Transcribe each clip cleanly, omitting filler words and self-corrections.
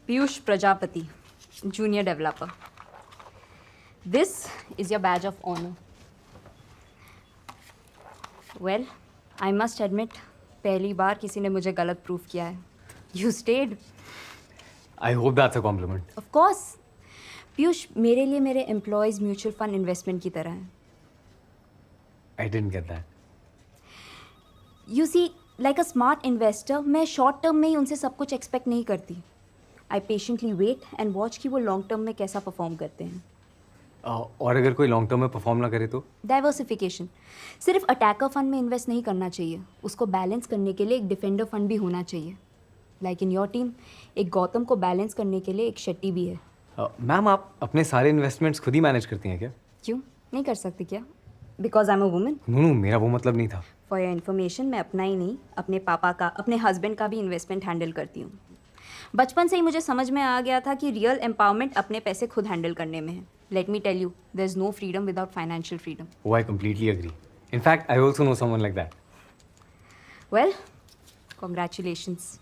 Piyush Prajapati, junior developer. This is your badge of honor. Well, I must admit, पहली बार किसी ने मुझे गलत प्रूफ किया है. You stayed. I hope that's a compliment. Of course. Piyush मेरे लिए मेरे एम्प्लॉयज म्यूचुअल फंड इन्वेस्टमेंट की तरह हैं. I didn't get that. You see, like a smart investor, मैं शॉर्ट टर्म में ही उनसे सब कुछ एक्सपेक्ट नहीं करती. I patiently wait and watch कि वो लॉन्ग टर्म में कैसा परफॉर्म करते हैं. और अगर कोई लॉन्ग टर्म में परफॉर्म ना करे तो? डाइवर्सिफिकेशन. सिर्फ अटैकर फंड में इन्वेस्ट नहीं करना चाहिए. उसको बैलेंस करने के लिए एक डिफेंडर फंड भी होना चाहिए. लाइक इन योर टीम, एक गौतम को बैलेंस करने के लिए एक शेट्टी भी है. मैम, आप अपने सारे इन्वेस्टमेंट्स खुद ही मैनेज करती हैं क्या? क्यों नहीं कर सकती क्या? Because I am a woman. No, मेरा वो मतलब नहीं था. फॉर योर इन्फॉर्मेशन, मैं अपना ही नहीं, अपने पापा का, अपने हस्बैंड का भी इन्वेस्टमेंट हैंडल करती हूँ. बचपन से ही मुझे समझ में आ गया था कि रियल एम्पावरमेंट अपने पैसे खुद हैंडल करने में है. Let me tell you, there is no freedom without financial freedom. Oh, I completely agree. In fact, I also know someone like that. Well, congratulations.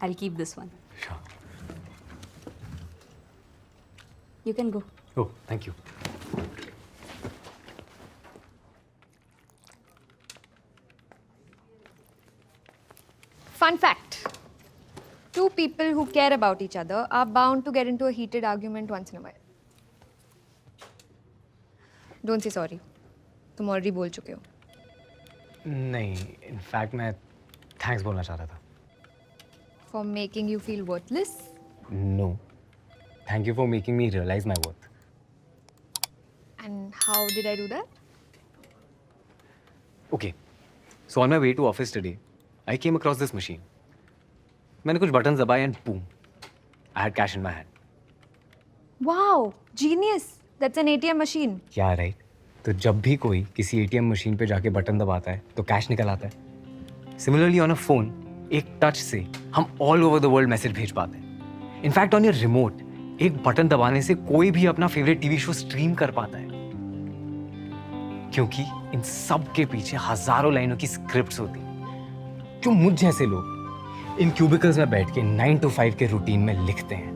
I will keep this one. Sure. You can go. Oh, thank you. Fun fact. Two people who care about each other are bound to get into a heated argument once in a while. Don't say sorry. तुम already बोल चुके हो. नहीं, in fact मैं thanks बोलना चाह रहा था. For making you feel worthless. No. Thank you for making me realize my worth. And how did I do that? Okay. So on my way to office today, I came across this machine. मैंने कुछ button दबाए and boom, I had cash in my hand. Wow, genius. That's an ATM machine. क्या right? तो जब भी कोई किसी ATM machine पे जाके बटन दबाता है तो कैश निकल आता है. सिमिलरली ऑन अ फोन, एक टच से हम all over the world message भेज पाते हैं. इनफैक्ट ऑन योर रिमोट, एक बटन दबाने से कोई भी अपना फेवरेट टीवी शो स्ट्रीम कर पाता है. क्योंकि इन सब के पीछे हजारों लाइनों की स्क्रिप्ट्स होती हैं जो मुझ जैसे लोग इन क्यूबिकल्स में बैठ के 9 to 5 के रूटीन में लिखते हैं.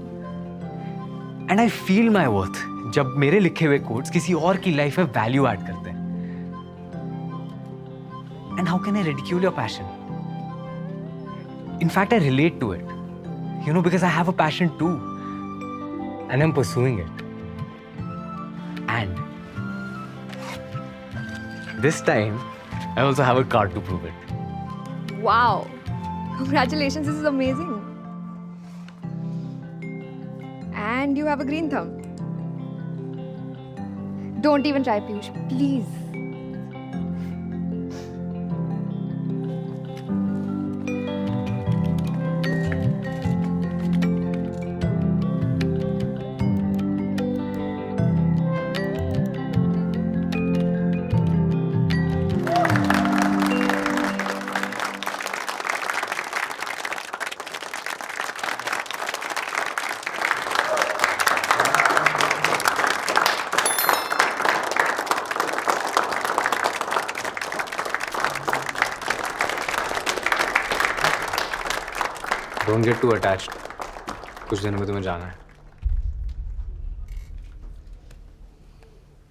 And I feel my worth जब मेरे लिखे हुए कोड्स किसी और की लाइफ में वैल्यू ऐड करते हैं. And how can I ridicule your passion? In fact I relate to it, you know, because I have a passion too, and I'm pursuing it. And this time, I also have a card to prove it. Wow. Congratulations, this is amazing. And you have a green thumb. Don't even try, Piyush. Please. Don't get too attached. कुछ दिनों में तुम्हें जाना है.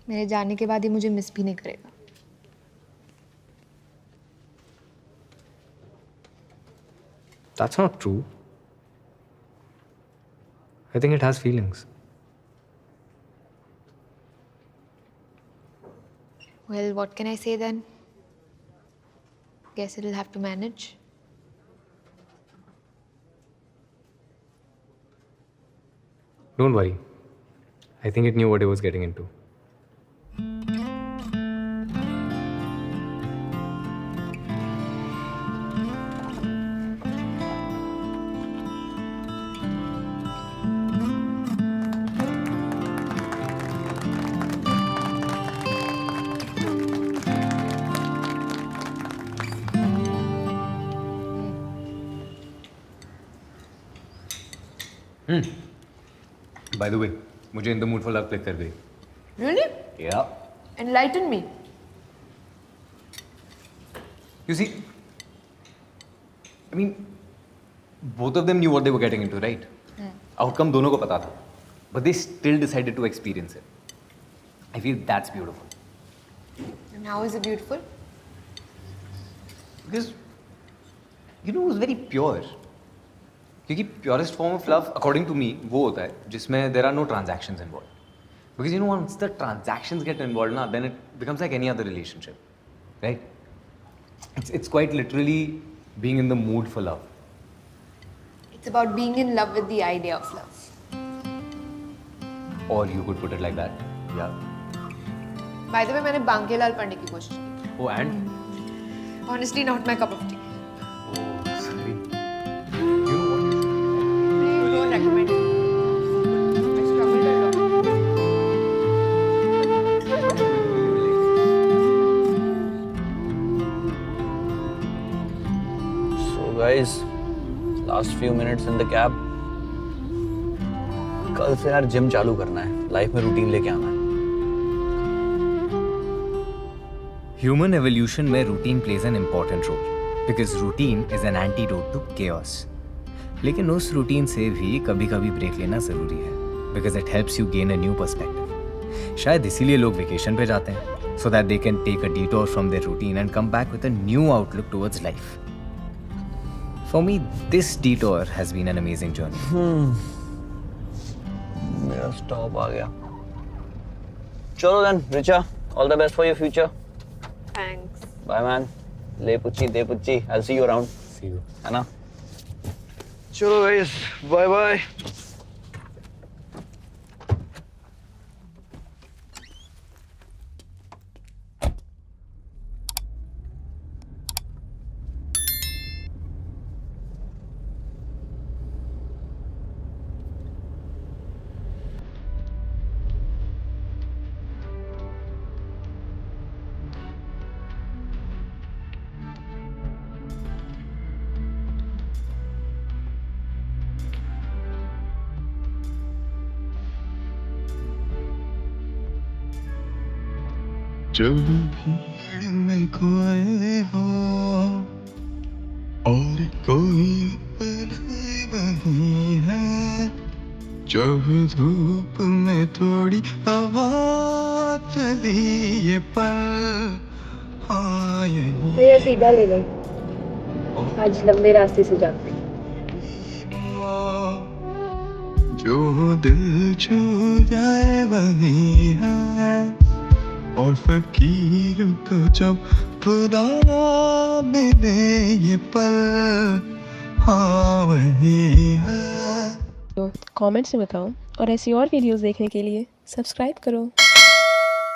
मेरे जाने के बाद ही मुझे मिस भी नहीं करेगा. That's not true. I think it has feelings. Well, what can I say then? Guess it'll have to manage. Don't worry. I think it knew what it was getting into. By the way, मुझे In the Mood for Love click कर गई. Really? Yeah. Enlighten me. You see, I mean, both of them knew what they were getting into, right? Outcome दोनों को पता था, but they still decided to experience it. I feel that's beautiful. And how is it beautiful? Because, you know, it was very pure. क्योंकि purest form of love, according to me, वो होता है जिसमें there are no transactions involved. Because you know, once the transactions get involved, na, then it becomes like any other relationship, right? It's quite literally being in the mood for love. It's about being in love with the idea of love. Or you could put it like that. Yeah. By the way, मैंने बांकेलाल पढ़ने की कोशिश की. Oh, and? Honestly, not my cup of tea. Oh, sorry. You know what? Please don't recommend it. I struggled a lot. So guys, last few minutes in the cab. कल से यार gym चालू करना है, लाइफ में routine लेके आना है. Human evolution में routine plays an important role because routine is an antidote to chaos. लेकिन उस routine से भी कभी-कभी ब्रेक लेना ज़रूरी है because it helps you gain a new perspective. शायद इसीलिए लोग वेकेशन पे जाते हैं so that they can take a detour from their routine and come back with a new outlook towards life. For me, this detour has been an amazing journey. मेरा stop आ गया. चलो then, Richa, all the best for your future. Thanks. Bye man. ले पुच्ची दे पुच्ची. I'll see you around. See you. है ना? चलो guys, bye bye. जब भीड़ में खोए हो और कोई नहीं है, जब धूप में थोड़ी हवा चली ये पल, हाँ यही तो ये सीधा ले लो, आज लंबे रास्ते से जाते हैं. जो दिल छू जाए वही है, और फकीर को जब खुदा मिले ये पल, हाँ वही है. कमेंट्स में बताओ और ऐसी और वीडियोस देखने के लिए सब्सक्राइब करो.